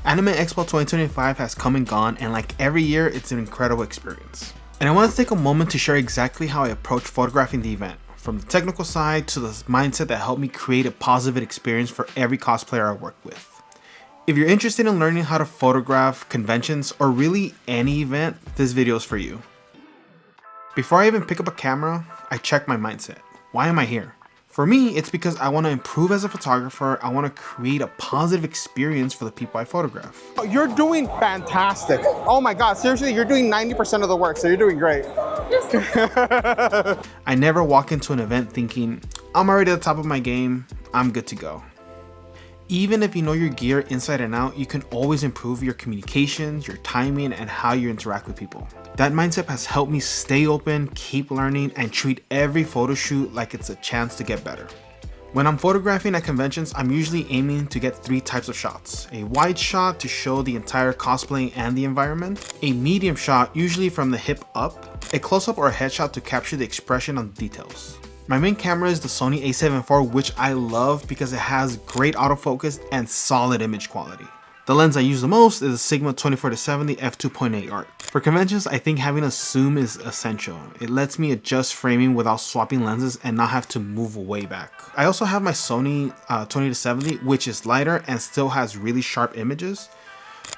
Anime Expo 2025 has come and gone, and like every year, it's an incredible experience. And I want to take a moment to share exactly how I approach photographing the event, from the technical side to the mindset that helped me create a positive experience for every cosplayer I work with. If you're interested in learning how to photograph conventions or really any event, this video is for you. Before I even pick up a camera, I check my mindset. Why am I here? For me, it's because I want to improve as a photographer. I want to create a positive experience for the people I photograph. You're doing fantastic. Oh my God, seriously, you're doing 90% of the work, so you're doing great. I never walk into an event thinking, I'm already at the top of my game, I'm good to go. Even if you know your gear inside and out, you can always improve your communications, your timing, and how you interact with people. That mindset has helped me stay open, keep learning, and treat every photo shoot like it's a chance to get better. When I'm photographing at conventions, I'm usually aiming to get 3 types of shots. A wide shot to show the entire cosplay and the environment, a medium shot usually from the hip up, a close-up or a headshot to capture the expression on the details. My main camera is the Sony a7 IV, which I love because it has great autofocus and solid image quality. The lens I use the most is a Sigma 24-70 f2.8 ARC. For conventions, I think having a zoom is essential. It lets me adjust framing without swapping lenses and not have to move way back. I also have my Sony 20-70, which is lighter and still has really sharp images,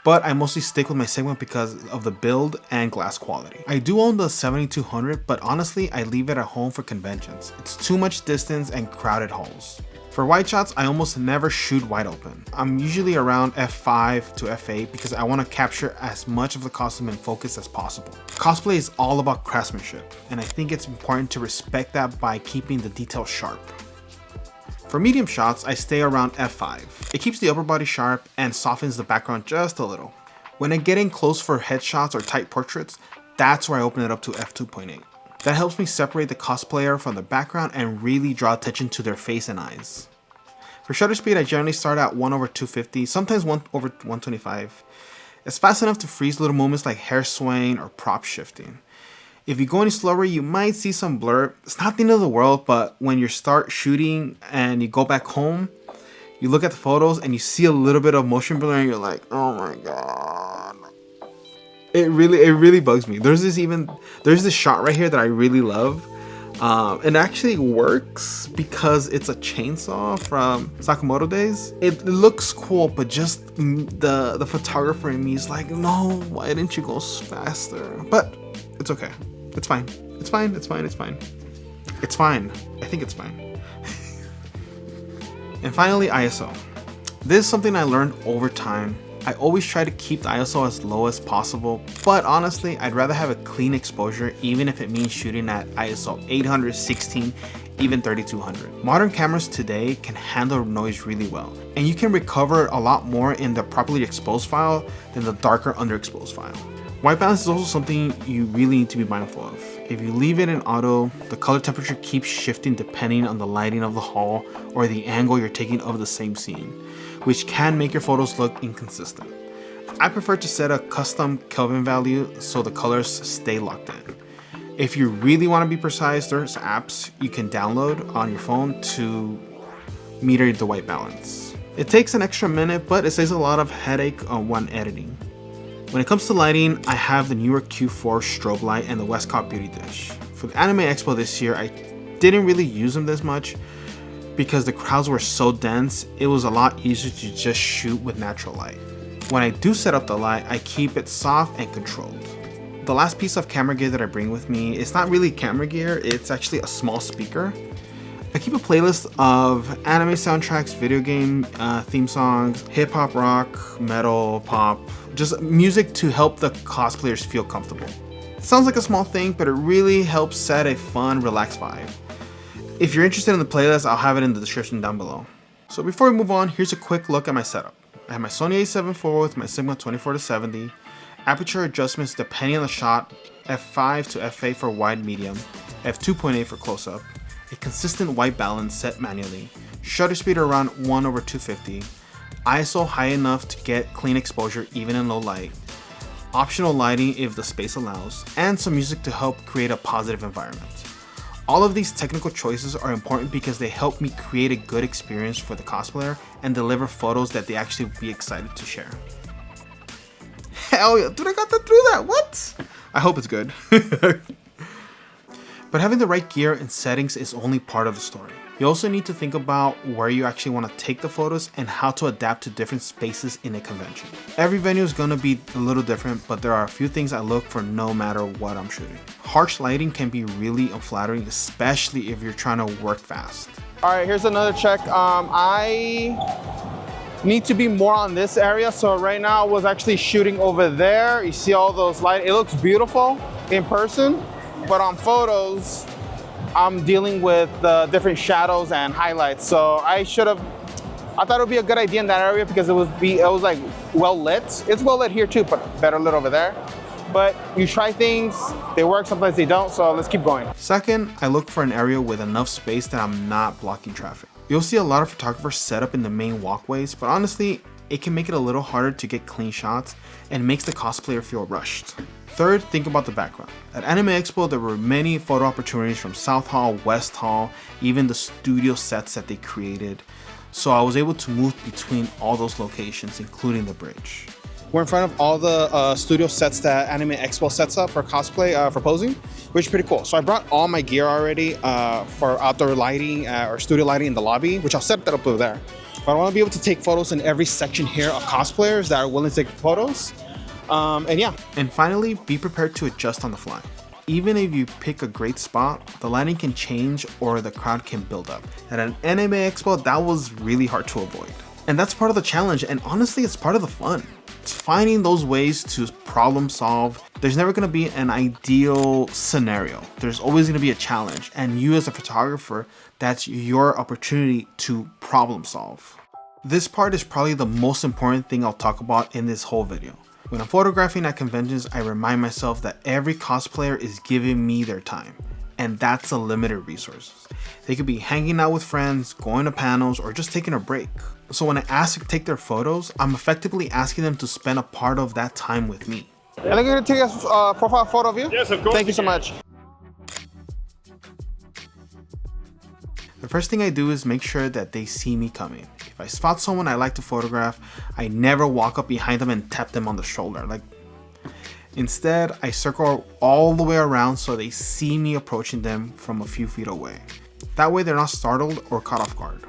but I mostly stick with my Sigma because of the build and glass quality. I do own the 7200, but honestly, I leave it at home for conventions. It's too much distance and crowded halls. For wide shots, I almost never shoot wide open. I'm usually around f5 to f8 because I want to capture as much of the costume in focus as possible. Cosplay is all about craftsmanship, and I think it's important to respect that by keeping the details sharp. For medium shots, I stay around f5. It keeps the upper body sharp and softens the background just a little. When I get in close for headshots or tight portraits, that's where I open it up to f2.8. That helps me separate the cosplayer from the background and really draw attention to their face and eyes. For shutter speed, I generally start at 1/250, sometimes 1/125. It's fast enough to freeze little movements like hair swaying or prop shifting. If you go any slower, you might see some blur. It's not the end of the world, but when you start shooting and you go back home, you look at the photos and you see a little bit of motion blur and you're like, oh my God. It really bugs me. There's this shot right here that I really love. It actually works because it's a chainsaw from Sakamoto days. It looks cool, but just the photographer in me is like, no, why didn't you go faster? But it's okay. It's fine. It's fine. It's fine. It's fine. It's fine. I think it's fine. And finally, ISO. This is something I learned over time. I always try to keep the ISO as low as possible, but honestly, I'd rather have a clean exposure even if it means shooting at ISO 800, 16, even 3200. Modern cameras today can handle noise really well, and you can recover a lot more in the properly exposed file than the darker underexposed file. White balance is also something you really need to be mindful of. If you leave it in auto, the color temperature keeps shifting depending on the lighting of the hall or the angle you're taking of the same scene, which can make your photos look inconsistent. I prefer to set a custom Kelvin value so the colors stay locked in. If you really want to be precise, there's apps you can download on your phone to meter the white balance. It takes an extra minute, but it saves a lot of headache when editing. When it comes to lighting, I have the newer Q4 strobe light and the Westcott Beauty Dish. For the Anime Expo this year, I didn't really use them this much because the crowds were so dense. It was a lot easier to just shoot with natural light. When I do set up the light, I keep it soft and controlled. The last piece of camera gear that I bring with me, it's not really camera gear, it's actually a small speaker. I keep a playlist of anime soundtracks, video game theme songs, hip hop, rock, metal, pop, just music to help the cosplayers feel comfortable. It sounds like a small thing, but it really helps set a fun, relaxed vibe. If you're interested in the playlist, I'll have it in the description down below. So before we move on, here's a quick look at my setup. I have my Sony a7 IV with my Sigma 24-70, aperture adjustments depending on the shot, f5 to f8 for wide medium, f2.8 for close-up, a consistent white balance set manually, shutter speed around 1/250, ISO high enough to get clean exposure even in low light, optional lighting if the space allows, and some music to help create a positive environment. All of these technical choices are important because they help me create a good experience for the cosplayer and deliver photos that they actually be excited to share. Hell yeah, dude, I got that through that. What? I hope it's good. But having the right gear and settings is only part of the story. You also need to think about where you actually want to take the photos and how to adapt to different spaces in a convention. Every venue is going to be a little different, but there are a few things I look for no matter what I'm shooting. Harsh lighting can be really unflattering, especially if you're trying to work fast. All right, here's another check. I need to be more on this area. So right now I was actually shooting over there. You see all those lights. It looks beautiful in person, but on photos, I'm dealing with different shadows and highlights. So I thought it would be a good idea in that area because it was like well lit. It's well lit here too, but better lit over there. But you try things, they work, sometimes they don't, so let's keep going. Second, I look for an area with enough space that I'm not blocking traffic. You'll see a lot of photographers set up in the main walkways, but honestly, it can make it a little harder to get clean shots and makes the cosplayer feel rushed. Third, think about the background. At Anime Expo, there were many photo opportunities from South Hall, West Hall, even the studio sets that they created. So I was able to move between all those locations, including the bridge. We're in front of all the studio sets that Anime Expo sets up for cosplay, for posing, which is pretty cool. So I brought all my gear already for outdoor lighting or studio lighting in the lobby, which I'll set that up over there. But I want to be able to take photos in every section here of cosplayers that are willing to take photos. And yeah. And finally, be prepared to adjust on the fly. Even if you pick a great spot, the lighting can change or the crowd can build up. At an Anime Expo, that was really hard to avoid. And that's part of the challenge, and honestly, it's part of the fun. It's finding those ways to problem solve. There's never gonna be an ideal scenario. There's always gonna be a challenge, and you as a photographer, that's your opportunity to problem solve. This part is probably the most important thing I'll talk about in this whole video. When I'm photographing at conventions, I remind myself that every cosplayer is giving me their time, and that's a limited resource. They could be hanging out with friends, going to panels, or just taking a break. So when I ask to take their photos, I'm effectively asking them to spend a part of that time with me. Are they going to take a profile photo of you? Yes, of course. Thank you so much. The first thing I do is make sure that they see me coming. If I spot someone I like to photograph, I never walk up behind them and tap them on the shoulder. Instead, I circle all the way around so they see me approaching them from a few feet away. That way they're not startled or caught off guard.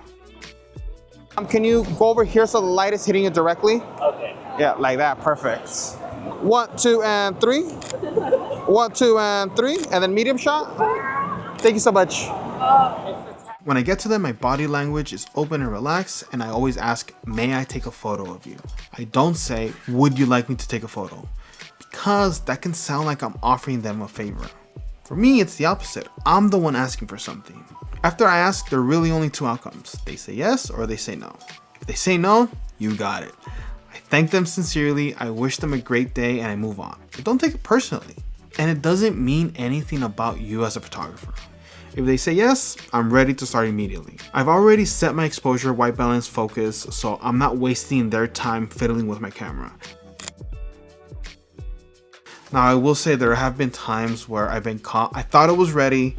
Can you go over here so the light is hitting you directly? Okay. Yeah, like that, perfect. 1, 2, and 3. 1, 2, and 3, and then medium shot. Thank you so much. When I get to them, my body language is open and relaxed, and I always ask, may I take a photo of you? I don't say, would you like me to take a photo? Because that can sound like I'm offering them a favor. For me, it's the opposite. I'm the one asking for something. After I ask, there are really only two outcomes. They say yes or they say no. If they say no, you got it. I thank them sincerely, I wish them a great day, and I move on. But don't take it personally. And it doesn't mean anything about you as a photographer. If they say yes, I'm ready to start immediately. I've already set my exposure, white balance, focus, so I'm not wasting their time fiddling with my camera. Now I will say there have been times where I've been caught. I thought it was ready,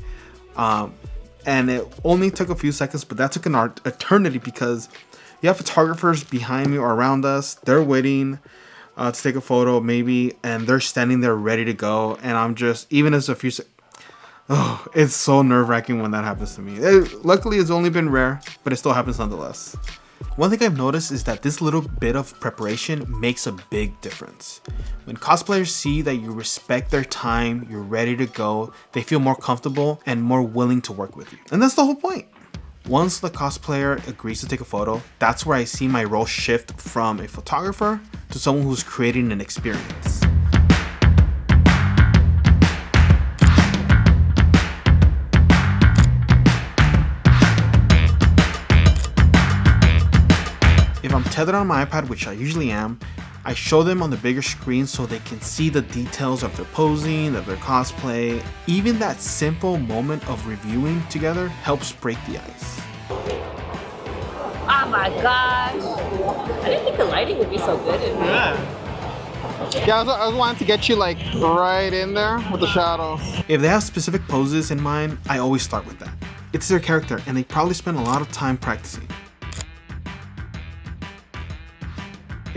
and it only took a few seconds, but that took an eternity because you have photographers behind me or around us. They're waiting to take a photo maybe, and they're standing there ready to go, and I'm just, even as a few seconds, oh, it's so nerve-wracking when that happens to me. Luckily, it's only been rare, but it still happens nonetheless. One thing I've noticed is that this little bit of preparation makes a big difference. When cosplayers see that you respect their time, you're ready to go, they feel more comfortable and more willing to work with you. And that's the whole point. Once the cosplayer agrees to take a photo, that's where I see my role shift from a photographer to someone who's creating an experience. If I'm tethered on my iPad, which I usually am, I show them on the bigger screen so they can see the details of their posing, of their cosplay. Even that simple moment of reviewing together helps break the ice. Oh my gosh. I didn't think the lighting would be so good in here. Yeah, I was wanting to get you like right in there with the shadows. If they have specific poses in mind, I always start with that. It's their character and they probably spend a lot of time practicing.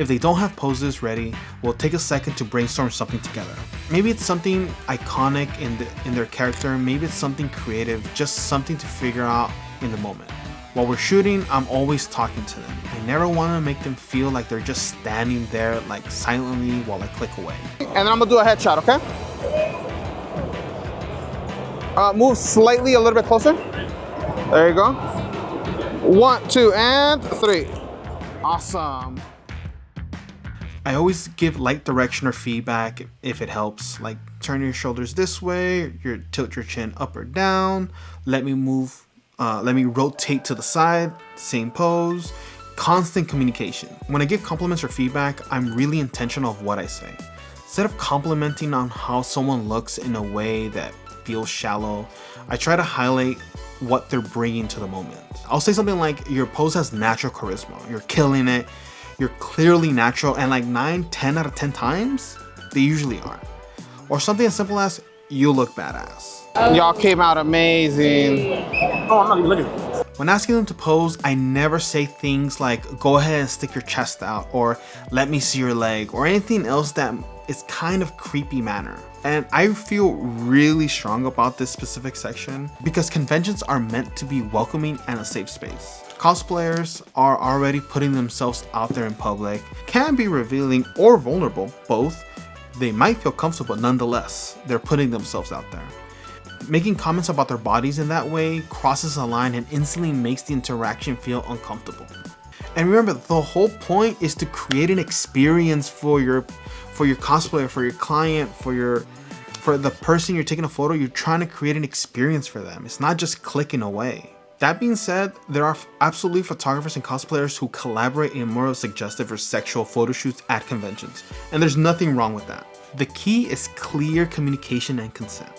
If they don't have poses ready, we'll take a second to brainstorm something together. Maybe it's something iconic in their character, maybe it's something creative, just something to figure out in the moment. While we're shooting, I'm always talking to them. I never want to make them feel like they're just standing there like silently while I click away. And then I'm gonna do a headshot, okay? Move slightly a little bit closer. There you go. 1, 2, and 3. Awesome. I always give light direction or feedback if it helps, like turn your shoulders this way, tilt your chin up or down, let me rotate to the side, same pose, constant communication. When I give compliments or feedback, I'm really intentional of what I say. Instead of complimenting on how someone looks in a way that feels shallow, I try to highlight what they're bringing to the moment. I'll say something like, your pose has natural charisma, you're killing it, you're clearly natural, and like 9-10 out of 10 times, they usually are. Or something as simple as, you look badass. Y'all came out amazing. Oh, I'm not even looking. When asking them to pose, I never say things like, go ahead and stick your chest out, or let me see your leg, or anything else that is kind of creepy manner. And I feel really strong about this specific section because conventions are meant to be welcoming and a safe space. Cosplayers are already putting themselves out there in public, can be revealing or vulnerable, both. They might feel comfortable, but nonetheless, they're putting themselves out there. Making comments about their bodies in that way crosses a line and instantly makes the interaction feel uncomfortable. And remember, the whole point is to create an experience for your cosplayer, for your client, for the person you're taking a photo. You're trying to create an experience for them. It's not just clicking away. That being said, there are absolutely photographers and cosplayers who collaborate in more suggestive or sexual photo shoots at conventions, and there's nothing wrong with that. The key is clear communication and consent.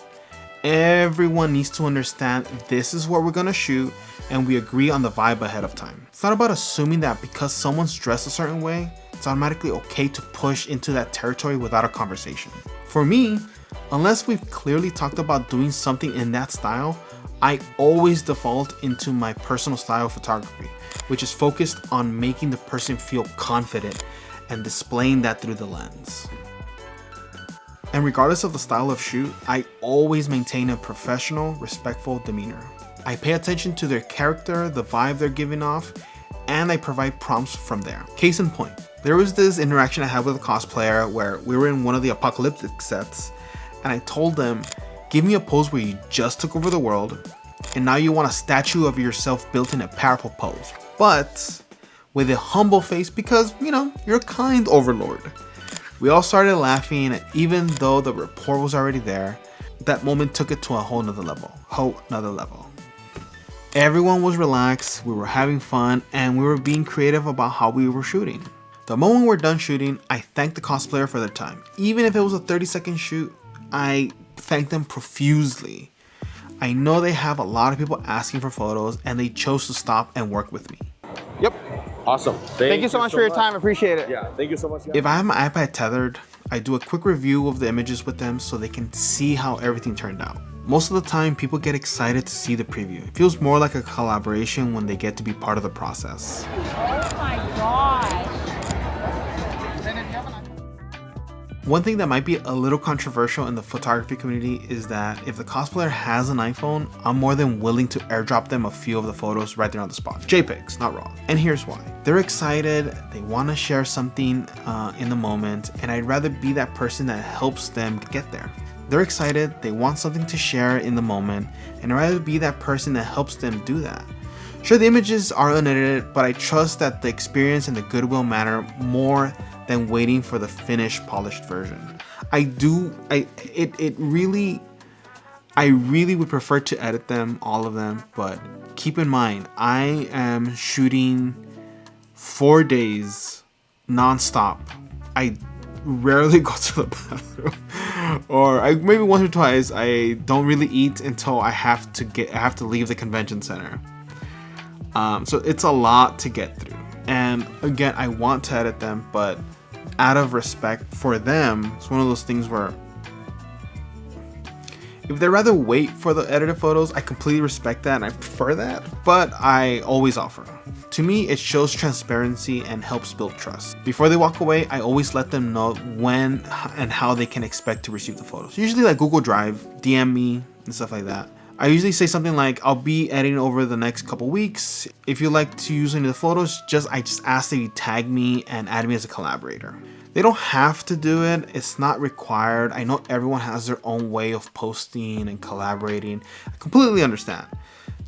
Everyone needs to understand this is what we're gonna shoot, and we agree on the vibe ahead of time. It's not about assuming that because someone's dressed a certain way, it's automatically okay to push into that territory without a conversation. For me, unless we've clearly talked about doing something in that style, I always default into my personal style of photography, which is focused on making the person feel confident and displaying that through the lens. And regardless of the style of shoot, I always maintain a professional, respectful demeanor. I pay attention to their character, the vibe they're giving off, and I provide prompts from there. Case in point, there was this interaction I had with a cosplayer where we were in one of the apocalyptic sets, and I told them, give me a pose where you just took over the world, and now you want a statue of yourself built in a powerful pose, but with a humble face because, you're a kind overlord. We all started laughing, and even though the rapport was already there, that moment took it to a whole nother level. Everyone was relaxed, we were having fun, and we were being creative about how we were shooting. The moment we're done shooting, I thanked the cosplayer for their time. Even if it was a 30-second shoot, I thanked them profusely. I know they have a lot of people asking for photos, and they chose to stop and work with me. Yep. Awesome. Thank you so much for your time. Appreciate it. Yeah, thank you so much. If I have my iPad tethered, I do a quick review of the images with them so they can see how everything turned out. Most of the time, people get excited to see the preview. It feels more like a collaboration when they get to be part of the process. Oh my gosh. One thing that might be a little controversial in the photography community is that if the cosplayer has an iPhone, I'm more than willing to airdrop them a few of the photos right there on the spot. JPEGs, not RAW. And here's why. They're excited, they want to share something in the moment, and I'd rather be that person that helps them get there. They're excited, they want something to share in the moment, and I'd rather be that person that helps them do that. Sure, the images are unedited, but I trust that the experience and the goodwill matter more than waiting for the finished, polished version. I really would prefer to edit them, all of them, but keep in mind, I am shooting 4 days non-stop. I rarely go to the bathroom, or maybe once or twice. I don't really eat until I have to leave the convention center. So it's a lot to get through. And again, I want to edit them, but out of respect for them, it's one of those things where If they'd rather wait for the edited photos, I completely respect that and I prefer that, but I always offer. To me, it shows transparency and helps build trust. Before they walk away, I always let them know when and how they can expect to receive the photos. Usually like Google Drive, DM me and stuff like that. I usually say something like, I'll be editing over the next couple weeks. If you like to use any of the photos, I just ask that you tag me and add me as a collaborator. They don't have to do it. It's not required. I know everyone has their own way of posting and collaborating. I completely understand.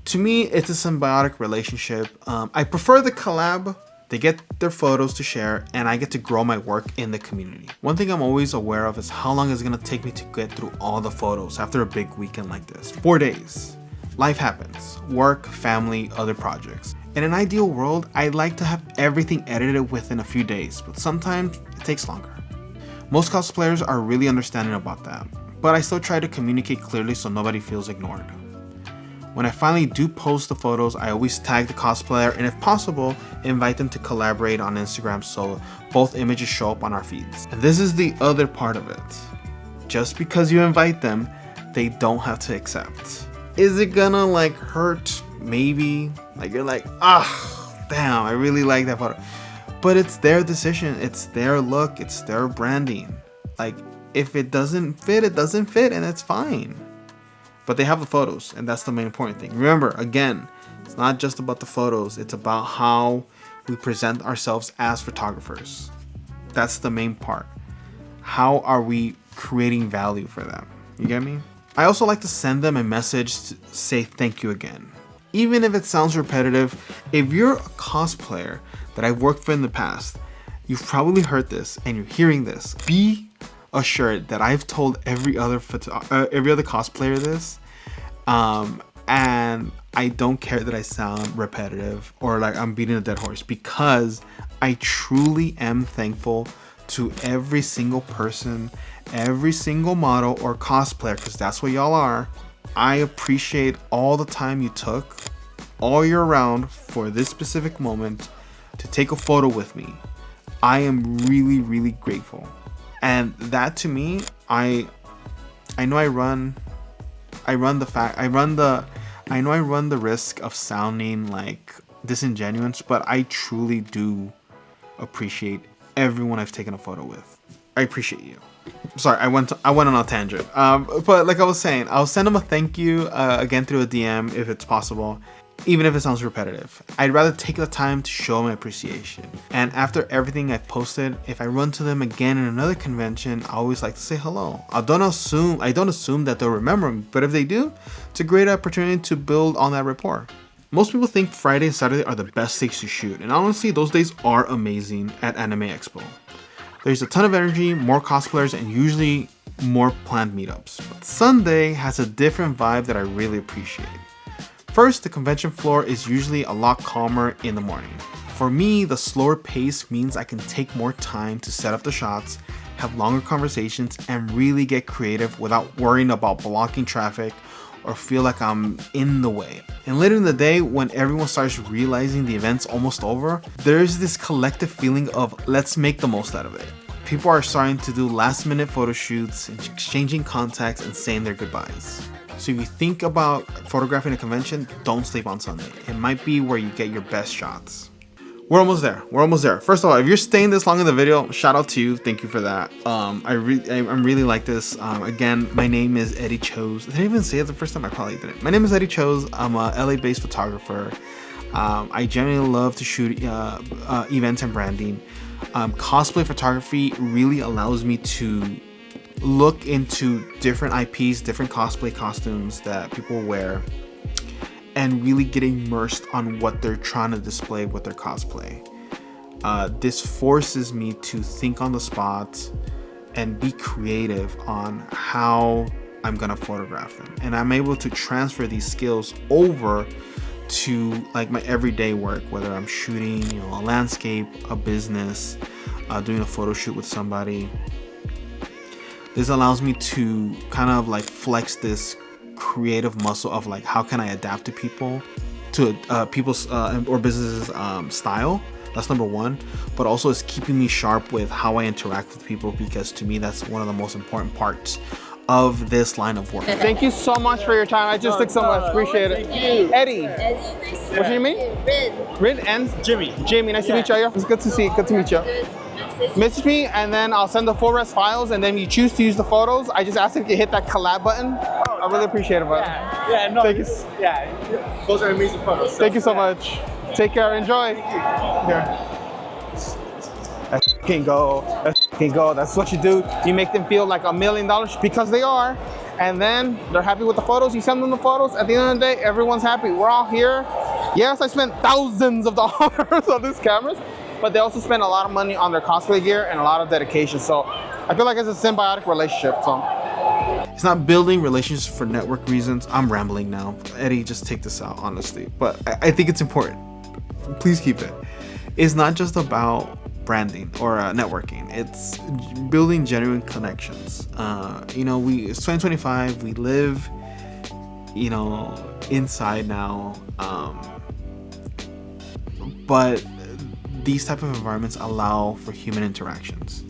To me, it's a symbiotic relationship. I prefer the collab. They get their photos to share and I get to grow my work in the community. One thing I'm always aware of is how long it's gonna take me to get through all the photos after a big weekend like this. 4 days. Life happens. Work, family, other projects. In an ideal world, I'd like to have everything edited within a few days, but sometimes it takes longer. Most cosplayers are really understanding about that, but I still try to communicate clearly so nobody feels ignored. When I finally do post the photos, I always tag the cosplayer and if possible, invite them to collaborate on Instagram so both images show up on our feeds. And this is the other part of it. Just because you invite them, they don't have to accept. Is it gonna like hurt? Maybe. Like you're like, damn, I really like that photo. But it's their decision, it's their look, it's their branding. Like if it doesn't fit, it doesn't fit and it's fine. But they have the photos and that's the main important thing. Remember, again, it's not just about the photos, it's about how we present ourselves as photographers. That's the main part. How are we creating value for them? You get me? I also like to send them a message to say thank you again. Even if it sounds repetitive, if you're a cosplayer that I've worked for in the past, you've probably heard this and you're hearing this. Be assured that I've told every other cosplayer this, and I don't care that I sound repetitive or like I'm beating a dead horse, because I truly am thankful to every single person, every single model or cosplayer, because that's what y'all are. I appreciate all the time you took all year round for this specific moment to take a photo with me. I am really, really grateful. And that to me, I know I run the risk of sounding like disingenuous, but I truly do appreciate everyone I've taken a photo with. I appreciate you. Sorry, I went on a tangent. But like I was saying, I'll send them a thank you again through a DM if it's possible, even if it sounds repetitive. I'd rather take the time to show my appreciation. And after everything I've posted, if I run to them again in another convention, I always like to say hello. I don't assume that they'll remember me, but if they do, it's a great opportunity to build on that rapport. Most people think Friday and Saturday are the best days to shoot, and honestly, those days are amazing at Anime Expo. There's a ton of energy, more cosplayers, and usually more planned meetups. But Sunday has a different vibe that I really appreciate. First, the convention floor is usually a lot calmer in the morning. For me, the slower pace means I can take more time to set up the shots, have longer conversations, and really get creative without worrying about blocking traffic or feel like I'm in the way. And later in the day, when everyone starts realizing the event's almost over, there's this collective feeling of let's make the most out of it. People are starting to do last minute photo shoots and exchanging contacts and saying their goodbyes. So if you think about photographing a convention, don't sleep on Sunday. It might be where you get your best shots. We're almost there. First of all, if you're staying this long in the video, shout out to you. Thank you for that. I'm really like this. Again, my name is Eddie Chose. Did I even say it the first time? I probably didn't. My name is Eddie Chose. I'm a LA-based photographer. I generally love to shoot events and branding. Cosplay photography really allows me to look into different IPs, different cosplay costumes that people wear, and really get immersed on what they're trying to display with their cosplay. This forces me to think on the spot and be creative on how I'm gonna photograph them. And I'm able to transfer these skills over to like my everyday work, whether I'm shooting, a landscape, a business, doing a photo shoot with somebody. This allows me to kind of like flex this creative muscle of like how can I adapt to people's or businesses style. That's number one, but also it's keeping me sharp with how I interact with people, because to me that's one of the most important parts of this line of work. Thank you so much for your time. I just took so much. Appreciate it. Eddie. What's your name? Rin and Jimmy. Jamie, nice to meet you. It's good to see you. Good to meet you. Message me and then I'll send the full res files, and then you choose to use the photos. I just asked if you hit that collab button. I really appreciate it, bud. Yeah, no. Thank you. Yeah, those are amazing photos. So, Thank you so much. Take care. Enjoy. Here. That can go. That can go. That's what you do. You make them feel like $1 million because they are, and then they're happy with the photos. You send them the photos. At the end of the day, everyone's happy. We're all here. Yes, I spent thousands of dollars on these cameras, but they also spend a lot of money on their cosplay gear and a lot of dedication. So I feel like it's a symbiotic relationship. So It's not building relationships for network reasons. I'm rambling now. Eddie, just take this out, honestly. But I think it's important. Please keep it. It's not just about branding or networking. It's building genuine connections. You know, it's 2025. We live, you know, inside now. But these type of environments allow for human interactions.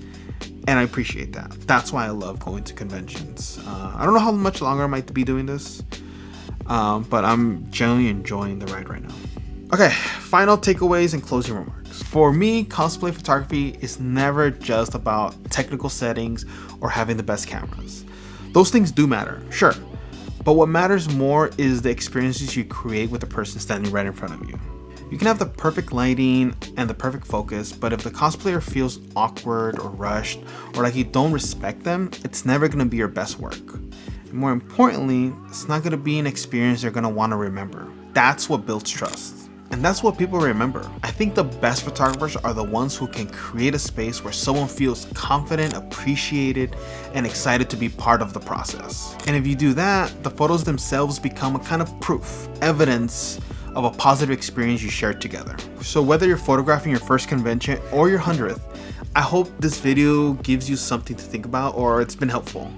And I appreciate that. That's why I love going to conventions. I don't know how much longer I might be doing this, but I'm genuinely enjoying the ride right now. Okay, final takeaways and closing remarks. For me, cosplay photography is never just about technical settings or having the best cameras. Those things do matter, sure. But what matters more is the experiences you create with the person standing right in front of you. You can have the perfect lighting and the perfect focus, but if the cosplayer feels awkward or rushed or like you don't respect them, it's never going to be your best work. And more importantly, it's not going to be an experience they're going to want to remember. That's what builds trust. And that's what people remember. I think the best photographers are the ones who can create a space where someone feels confident, appreciated, and excited to be part of the process. And if you do that, the photos themselves become a kind of proof, evidence of a positive experience you shared together. So whether you're photographing your first convention or your 100th, I hope this video gives you something to think about or it's been helpful.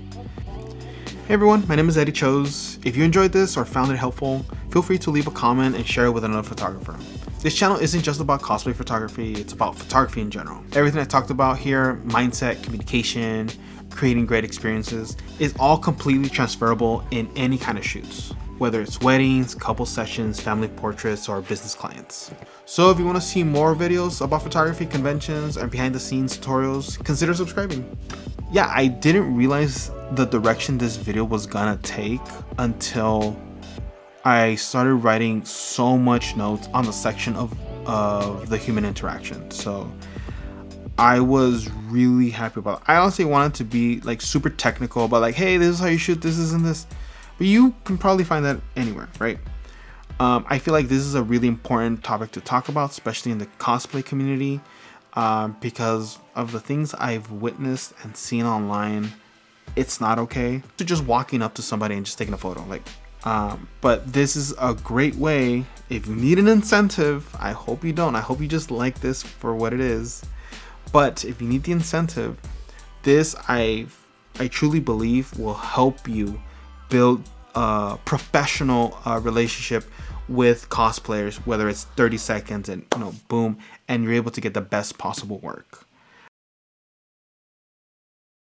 Hey everyone, my name is Eddie Chose. If you enjoyed this or found it helpful, feel free to leave a comment and share it with another photographer. This channel isn't just about cosplay photography, it's about photography in general. Everything I talked about here, mindset, communication, creating great experiences, is all completely transferable in any kind of shoots, whether it's weddings, couple sessions, family portraits, or business clients. So if you want to see more videos about photography, conventions, and behind the scenes tutorials, consider subscribing. Yeah, I didn't realize the direction this video was gonna take until I started writing so much notes on the section of the human interaction. So I was really happy about it. I honestly wanted to be like super technical about like, hey, this is how you shoot this and this. But you can probably find that anywhere, right? I feel like this is a really important topic to talk about, especially in the cosplay community, because of the things I've witnessed and seen online. It's not okay to just walking up to somebody and just taking a photo. But this is a great way. If you need an incentive, I hope you don't. I hope you just like this for what it is. But if you need the incentive, this I truly believe will help you build a professional relationship with cosplayers, whether it's 30 seconds and boom, and you're able to get the best possible work.